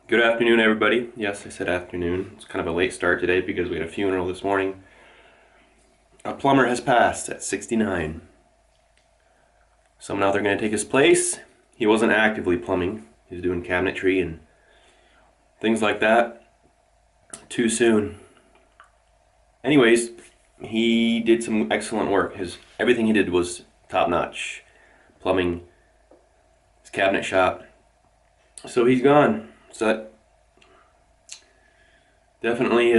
Good afternoon, everybody. Yes, I said afternoon. It's kind of a late start today because we had a funeral this morning. A plumber has passed at 69. So now they're going to take his place. He wasn't actively plumbing. He was doing cabinetry and things like that. Too soon. Anyways, he did some excellent work. Everything he did was top-notch. Plumbing, his cabinet shop. So he's gone. So definitely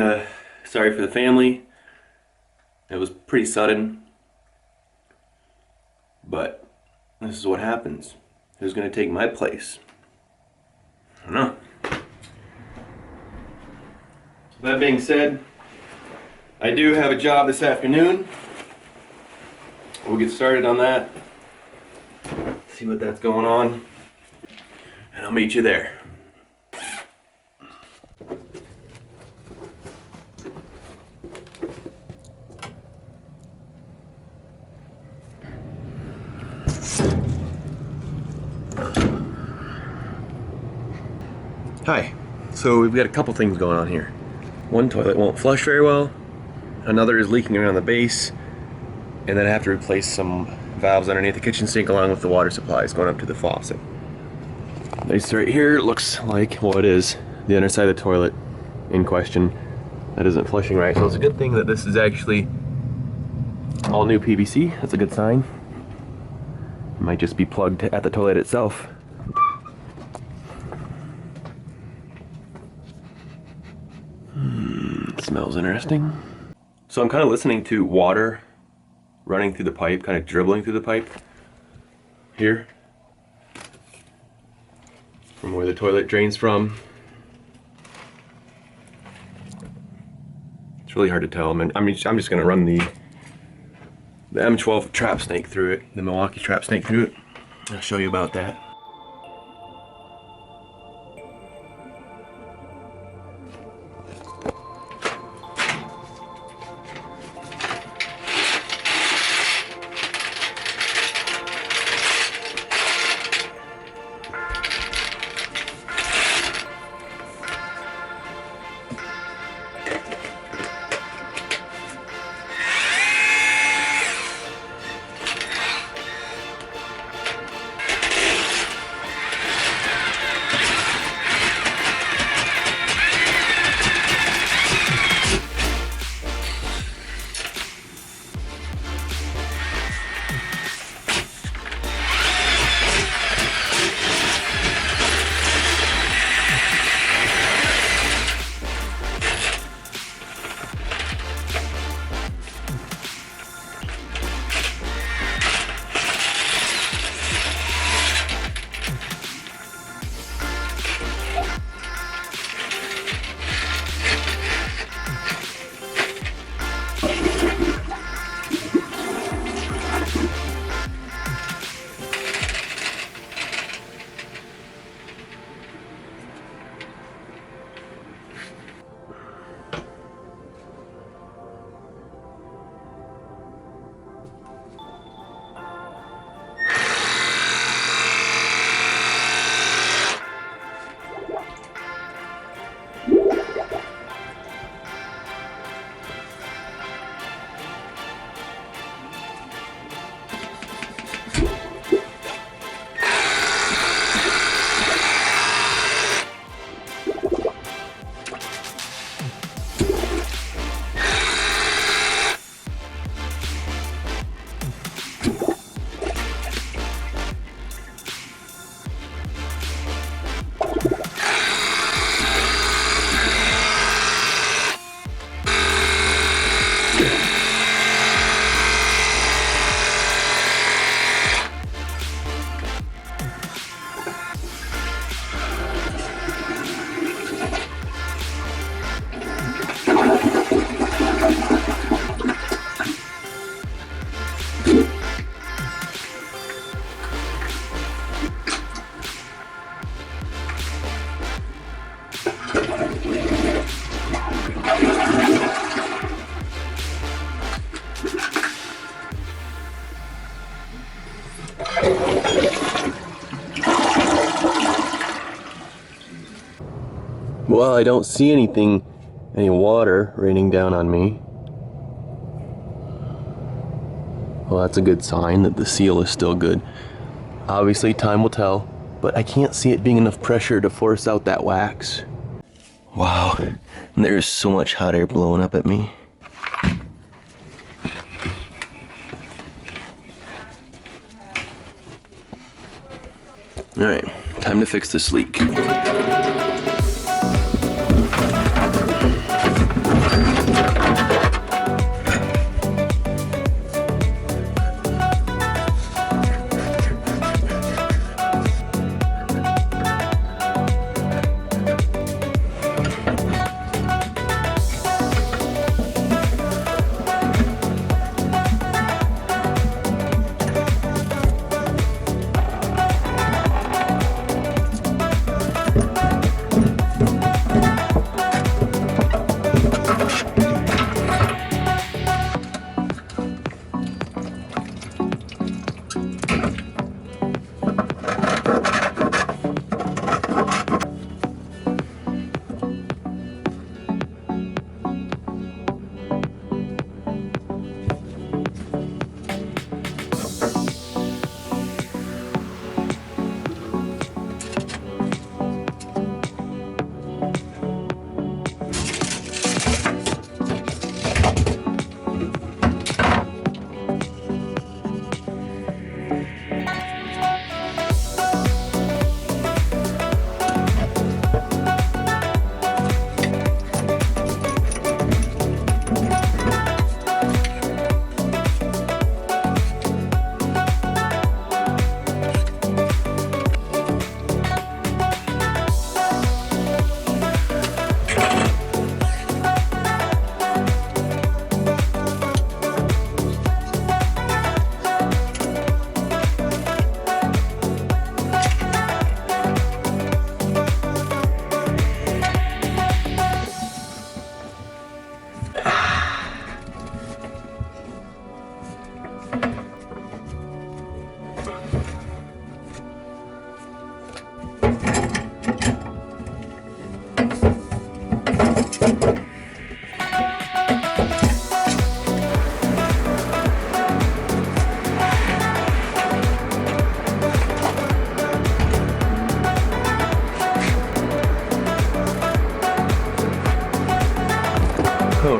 sorry for the family. It was pretty sudden, but this is what happens. Who's going to take my place? I don't know. That being said, I do have a job this afternoon. We'll get started on that. See what that's going on, and I'll meet you there. Hi. So we've got a couple things going on here. One toilet won't flush very well, another is leaking around the base, and then I have to replace some valves underneath the kitchen sink along with the water supplies going up to the faucet. This right here looks like, well, it is the underside of the toilet in question that isn't flushing right. So it's a good thing that this is actually all new PVC. That's a good sign. It might just be plugged at the toilet itself. Smells interesting. So I'm kind of listening to water running through the pipe, kind of dribbling through the pipe here from where the toilet drains from. It's really hard to tell. I'm just going to run the M12 trap snake through it, the Milwaukee trap snake through it. I'll show you about that. Well, I don't see any water raining down on me. Well, that's a good sign that the seal is still good. Obviously, time will tell, but I can't see it being enough pressure to force out that wax. Wow, there's so much hot air blowing up at me. Alright, time to fix this leak.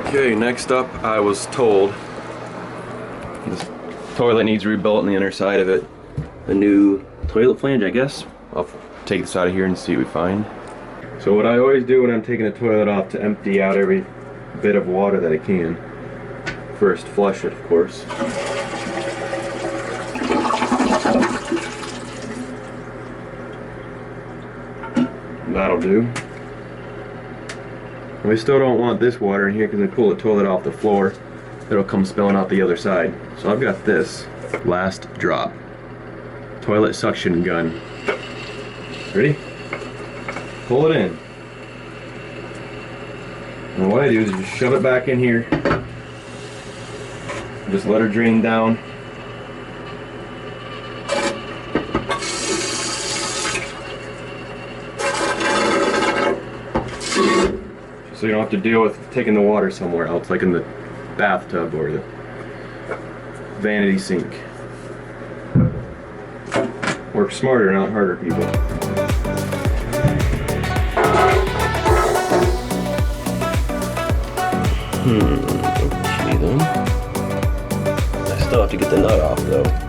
Okay, next up, I was told this toilet needs rebuilt on the inner side of it. A new toilet flange, I guess. I'll take this out of here and see what we find. So what I always do when I'm taking a toilet off to empty out every bit of water that I can. First, flush it, of course. That'll do. We still don't want this water in here because I pull the toilet off the floor, it'll come spilling out the other side. So I've got this last drop toilet suction gun. Ready? Pull it in. And what I do is just shove it back in here. Just let her drain down. So you don't have to deal with taking the water somewhere else, like in the bathtub or the vanity sink. Work smarter, not harder, people. Okay then. I still have to get the nut off though.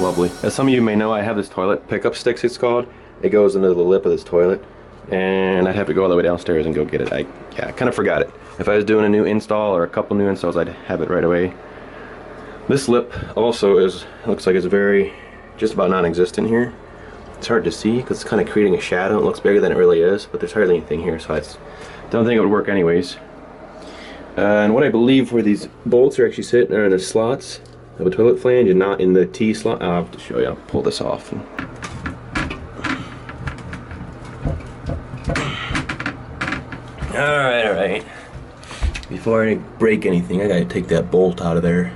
Lovely. As some of you may know, I have this toilet pickup sticks, it's called. It goes into the lip of this toilet, and I'd have to go all the way downstairs and go get it. I kind of forgot it. If I was doing a new install or a couple new installs, I'd have it right away. This lip also looks like it's very, just about non-existent here. It's hard to see because it's kind of creating a shadow. It looks bigger than it really is, but there's hardly anything here, so I don't think it would work anyways. And what I believe where these bolts are actually sitting are in the slots of a toilet flange and not in the T slot. I'll have to show you. I'll pull this off. Alright. Before I break anything, I gotta take that bolt out of there.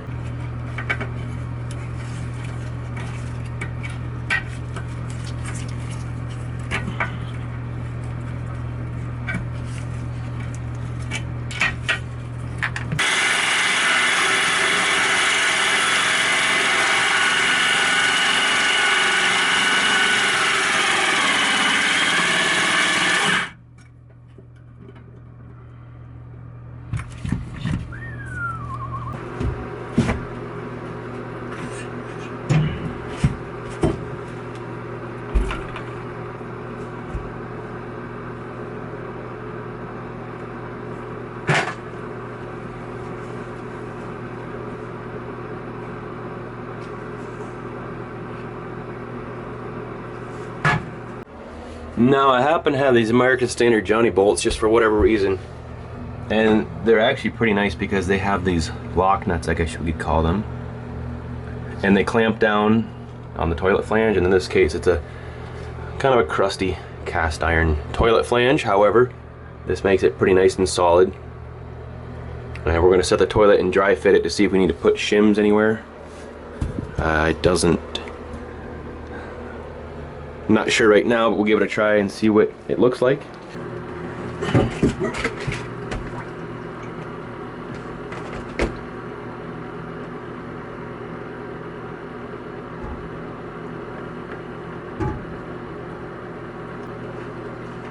Now I happen to have these American Standard Johnny bolts just for whatever reason. And they're actually pretty nice because they have these lock nuts, I guess you could call them. And they clamp down on the toilet flange, and in this case it's a kind of a crusty cast iron toilet flange. However, this makes it pretty nice and solid. And we're going to set the toilet and dry fit it to see if we need to put shims anywhere. It doesn't. I'm not sure right now, but we'll give it a try and see what it looks like.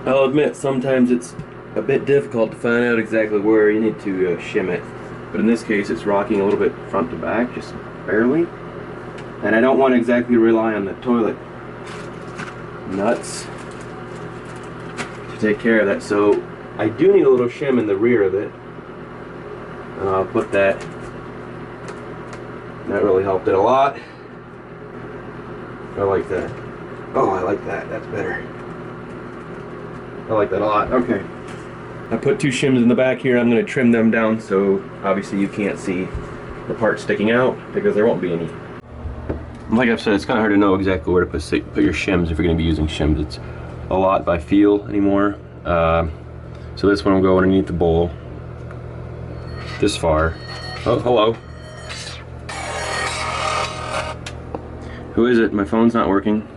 I'll admit sometimes it's a bit difficult to find out exactly where you need to shim it, but in this case it's rocking a little bit front to back, just barely, and I don't want to exactly rely on the toilet nuts to take care of that, so I do need a little shim in the rear of it, and I'll put that. That really helped it a lot. I like that. Oh, I like that. That's better. I like that a lot. Okay. I put 2 shims in the back here. I'm going to trim them down so obviously you can't see the part sticking out because there won't be any. Like I've said, it's kind of hard to know exactly where to put your shims if you're going to be using shims. It's a lot by feel anymore. So this one will go underneath the bowl this far. Oh, hello. Who is it? My phone's not working.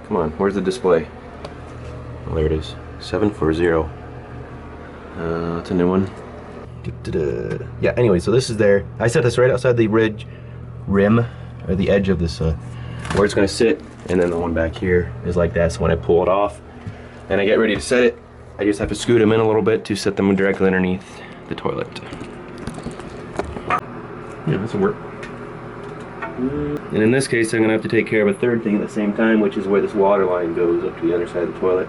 Come on, where's the display? Oh, there it is. 740. That's a new one. Yeah, anyway, so this is there. I set this right outside the rim, or the edge of this, where it's going to sit, and then the one back here is like that, so when I pull it off and I get ready to set it, I just have to scoot them in a little bit to set them directly underneath the toilet. Yeah, this will work. And in this case, I'm going to have to take care of a third thing at the same time, which is where this water line goes up to the other side of the toilet.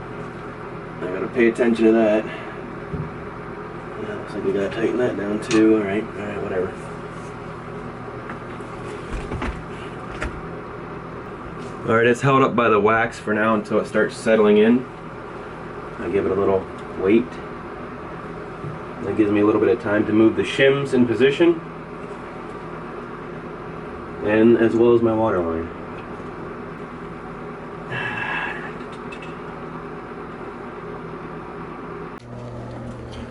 I gotta pay attention to that. Yeah, looks like we gotta tighten that down too. Alright, whatever. Alright, it's held up by the wax for now until it starts settling in. I give it a little weight. That gives me a little bit of time to move the shims in position, and as well as my water line.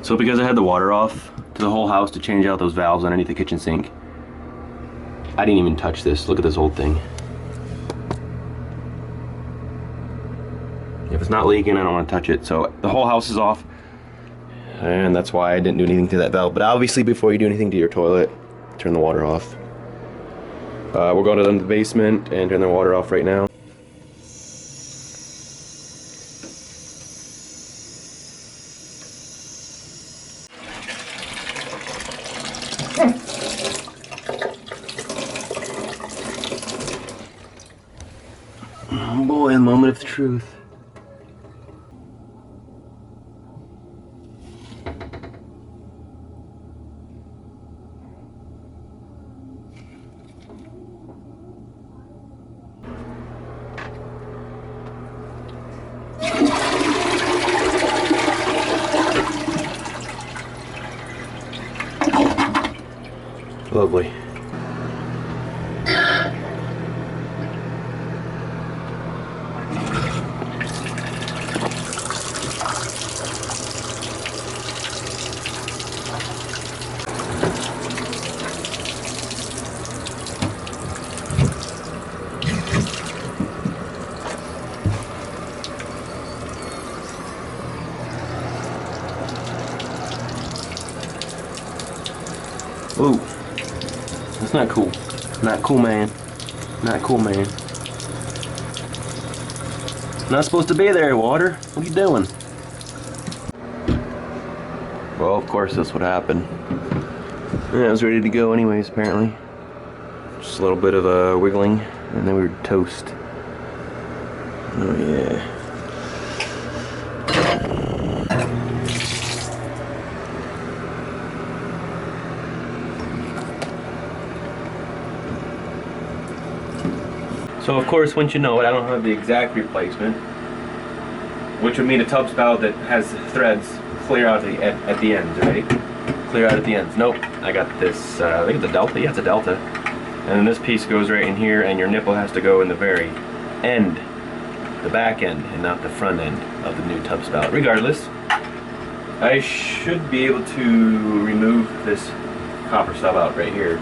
So because I had the water off to the whole house to change out those valves underneath the kitchen sink, I didn't even touch this. Look at this old thing. If it's not leaking, I don't want to touch it. So the whole house is off, and that's why I didn't do anything to that valve. But obviously before you do anything to your toilet, turn the water off. We're going to the basement and turn the water off right now. Oh boy, a moment of truth. Lovely. Ooh, that's not cool. Not cool, man. Not cool, man. Not supposed to be there, water. What are you doing? Well, of course that's what happened. Yeah, I was ready to go anyways, apparently. Just a little bit of wiggling, and then we were toast. Oh yeah. So of course, once you know it, I don't have the exact replacement. which would mean a tub spout that has threads clear out at the ends, right? Clear out at the ends. Nope, I got this, I think it's a Delta, yeah, it's a Delta. And then this piece goes right in here, and your nipple has to go in the very end, the back end, and not the front end of the new tub spout. Regardless, I should be able to remove this copper stub out right here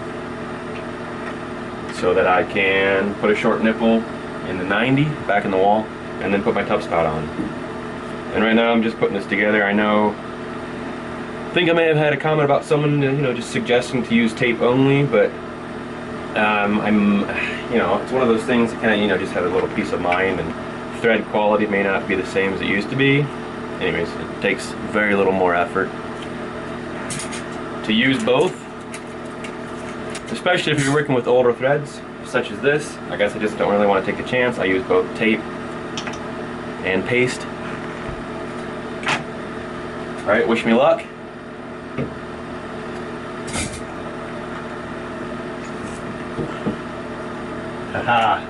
so that I can put a short nipple in the 90 back in the wall and then put my tub spout on. And right now I'm just putting this together. I think I may have had a comment about someone, just suggesting to use tape only, but it's one of those things that kind of, just have a little peace of mind, and thread quality may not be the same as it used to be. Anyways, it takes very little more effort to use both, especially if you're working with older threads such as this. I guess I just don't really want to take a chance. I use both tape and paste. Alright, wish me luck. Haha.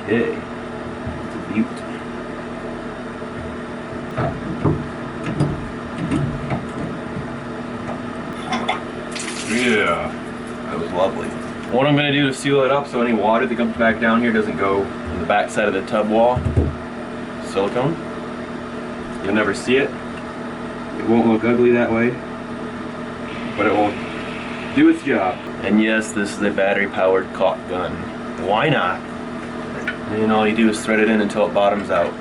Okay. It's a beaut. Yeah, that was lovely. What I'm going to do to seal it up so any water that comes back down here doesn't go on the back side of the tub wall. Silicone. You'll never see it. It won't look ugly that way, but it will do its job. And yes, this is a battery-powered caulk gun. Why not? And all you do is thread it in until it bottoms out.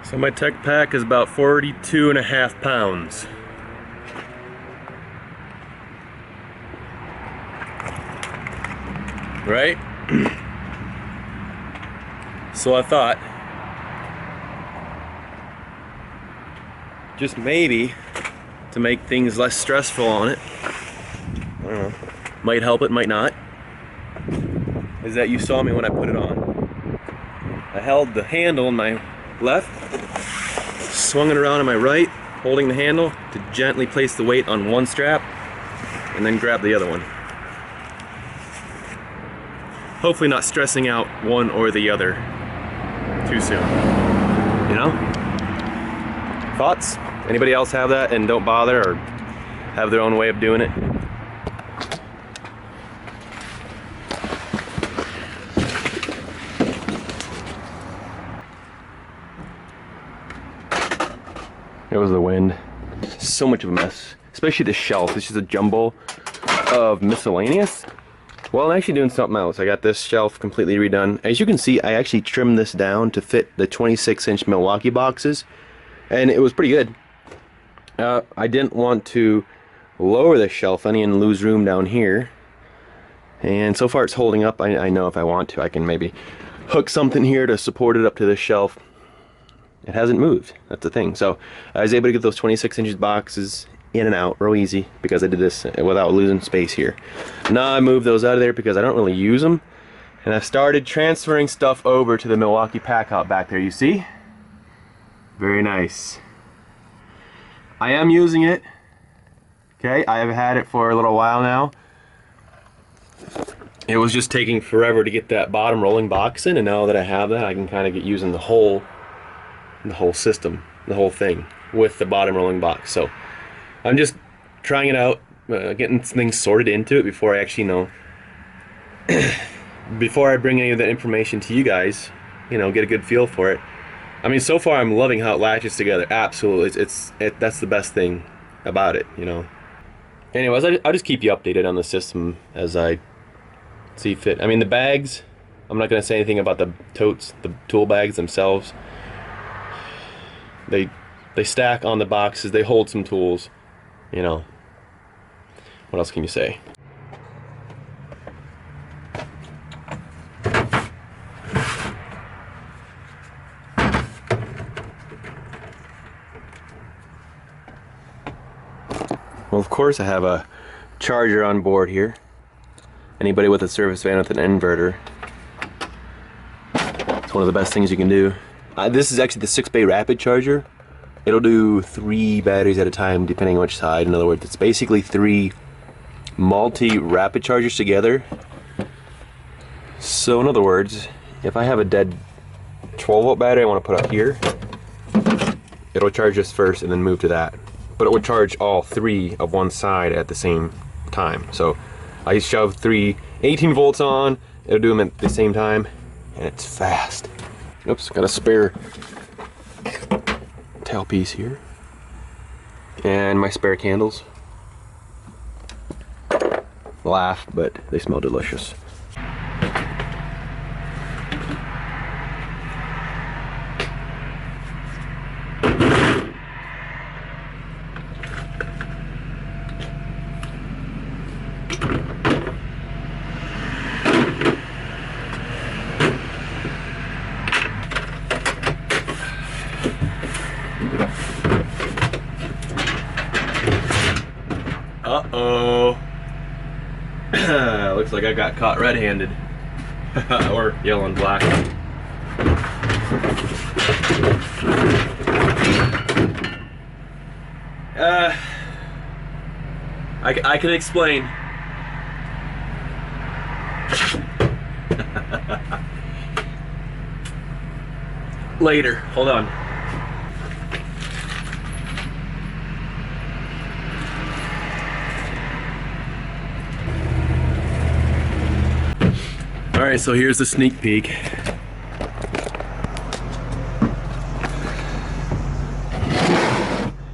So my tech pack is about 42.5 pounds. Right? So I thought, just maybe, to make things less stressful on it, I don't know, might help it, might not, is that you saw me when I put it on. I held the handle in my left, swung it around in my right, holding the handle to gently place the weight on one strap, and then grab the other one. Hopefully not stressing out one or the other too soon. You know? Thoughts? Anybody else have that and don't bother, or have their own way of doing it? It was the wind. So much of a mess, especially the shelf. This is a jumble of miscellaneous. Well, I'm actually doing something else. I got this shelf completely redone. As you can see, I actually trimmed this down to fit the 26-inch Milwaukee boxes, and it was pretty good. I didn't want to lower the shelf any and lose room down here, and so far it's holding up. I know if I want to, I can maybe hook something here to support it up to this shelf. It hasn't moved. That's the thing. So I was able to get those 26-inch boxes in and out real easy because I did this without losing space here. Now I moved those out of there because I don't really use them, and I started transferring stuff over to the Milwaukee pack out back there. You see? Very nice. I am using it. Okay, I have had it for a little while now. It was just taking forever to get that bottom rolling box in, and now that I have that, I can kind of get using the whole system, the whole thing with the bottom rolling box. So I'm just trying it out, getting things sorted into it before I actually before I bring any of that information to you guys, get a good feel for it. I mean, so far I'm loving how it latches together. Absolutely, that's the best thing about it, Anyways, I'll just keep you updated on the system as I see fit. I mean, the bags, I'm not going to say anything about the totes, the tool bags themselves. They They stack on the boxes, they hold some tools, you know. What else can you say? Well, of course I have a charger on board here. Anybody with a service van with an inverter, it's one of the best things you can do. This is actually the 6-bay rapid charger. It'll do 3 batteries at a time depending on which side. In other words, it's basically 3 multi-rapid chargers together. So in other words, if I have a dead 12-volt battery I want to put up here, it'll charge this first and then move to that. But it would charge all 3 of one side at the same time. So I shove 3 18 volts on, it'll do them at the same time, and it's fast. Oops, got a spare tailpiece here. And my spare candles. Laugh, but they smell delicious. Uh-oh. Looks like I got caught red-handed. Or yellow and black. I can explain. Later. Hold on. Alright, so here's the sneak peek.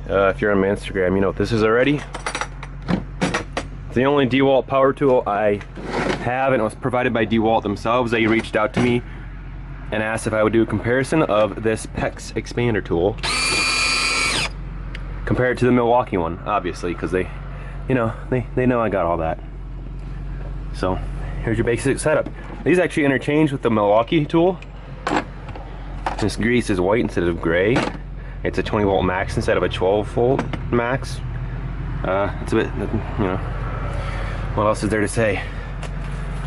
If you're on my Instagram, you know what this is already. It's the only DeWalt power tool I have, and it was provided by DeWalt themselves. They reached out to me and asked if I would do a comparison of this PEX expander tool compared to the Milwaukee one, obviously, because they, you know, they know I got all that. So here's your basic setup. These actually interchange with the Milwaukee tool. This grease is white instead of gray. It's a 20 volt max instead of a 12 volt max. It's a bit, you know, what else is there to say?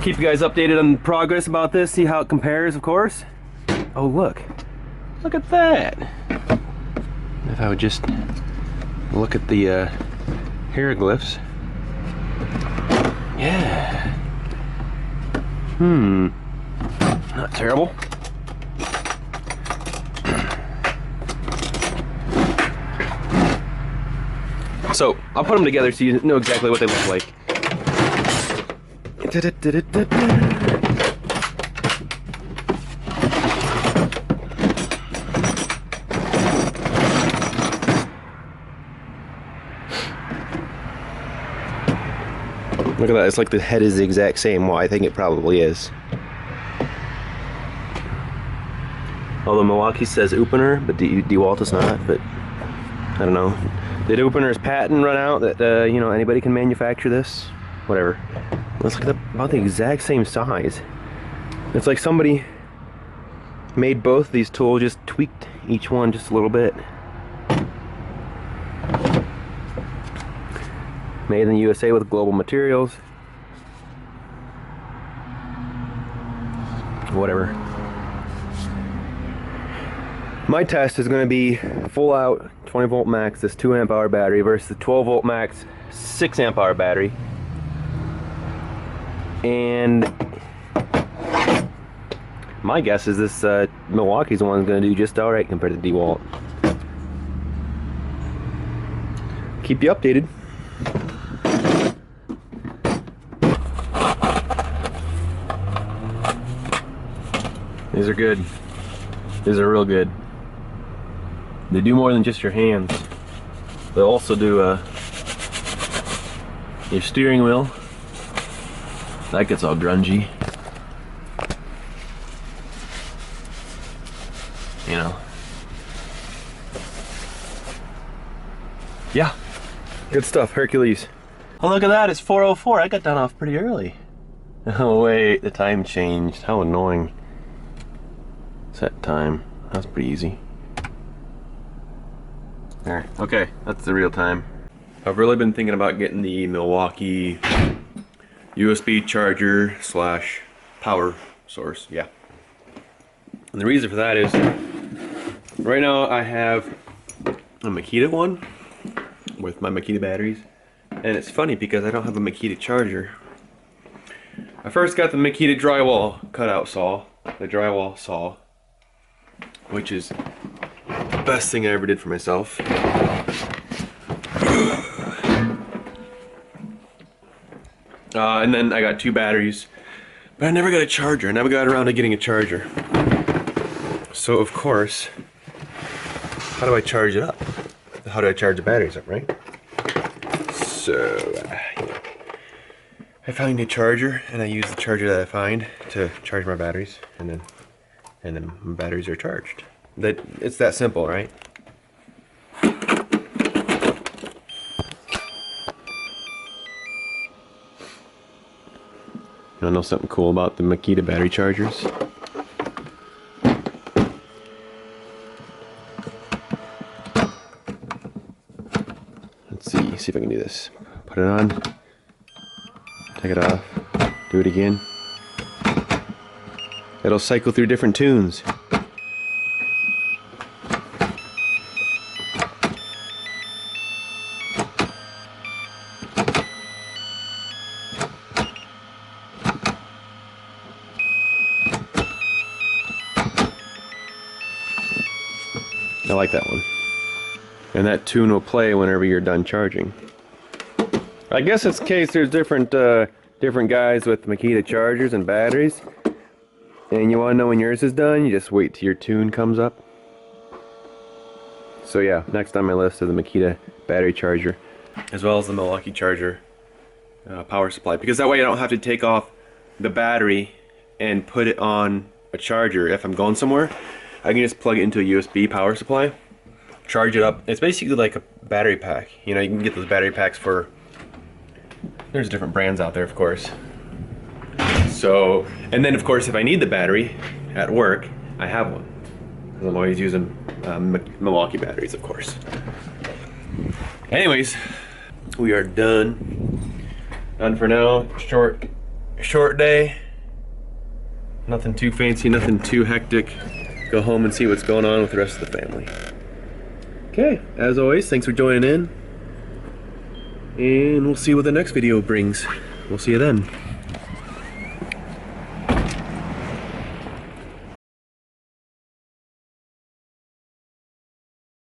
Keep you guys updated on the progress about this, see how it compares, of course. Oh, look at that. If I would just look at the hieroglyphs. Yeah. Not terrible. So I'll put them together so you know exactly what they look like. Look at that, it's like the head is the exact same. Well, I think it probably is. Although Milwaukee says opener, but DeWalt is not, but I don't know. Did opener's patent run out that, you know, anybody can manufacture this? Whatever. It's like about the exact same size. It's like somebody made both these tools, just tweaked each one just a little bit. Made in the USA with global materials. Whatever. My test is going to be full out 20 volt max, this 2 amp hour battery versus the 12 volt max 6 amp hour battery. And my guess is this Milwaukee's one is going to do just alright compared to DeWalt. Keep you updated. These are good. These are real good. They do more than just your hands. They'll also do your steering wheel. That gets all grungy. You know. Yeah, good stuff, Hercules. Oh, look at that, it's 4:04. I got done off pretty early. Oh wait, the time changed. How annoying. Set time. That's pretty easy. Alright, okay, that's the real time. I've really been thinking about getting the Milwaukee USB charger slash power source, yeah. And the reason for that is, right now I have a Makita one with my Makita batteries. And it's funny because I don't have a Makita charger. I first got the Makita drywall cutout saw, the drywall saw, which is the best thing I ever did for myself. And then I got 2 batteries, but I never got a charger. I never got around to getting a charger. So of course, how do I charge it up? How do I charge the batteries up, right? So I find a charger, and I use the charger that I find to charge my batteries, and then my batteries are charged. It's that simple, right? You wanna know something cool about the Makita battery chargers? Let's see if I can do this. Put it on, take it off, do it again. It'll cycle through different tunes. I like that one. And that tune will play whenever you're done charging. I guess it's the case there's different guys with Makita chargers and batteries. And you want to know when yours is done, you just wait till your tune comes up. So yeah, next on my list is the Makita battery charger, as well as the Milwaukee charger power supply. Because that way I don't have to take off the battery and put it on a charger if I'm going somewhere. I can just plug it into a USB power supply, charge it up. It's basically like a battery pack. You know, you can get those battery packs for, there's different brands out there, of course. So, and then of course if I need the battery at work, I have one. Because I'm always using Milwaukee batteries, of course. Anyways, we are done. Done for now. Short day. Nothing too fancy, nothing too hectic. Go home and see what's going on with the rest of the family. Okay, as always, thanks for joining in. And we'll see what the next video brings. We'll see you then.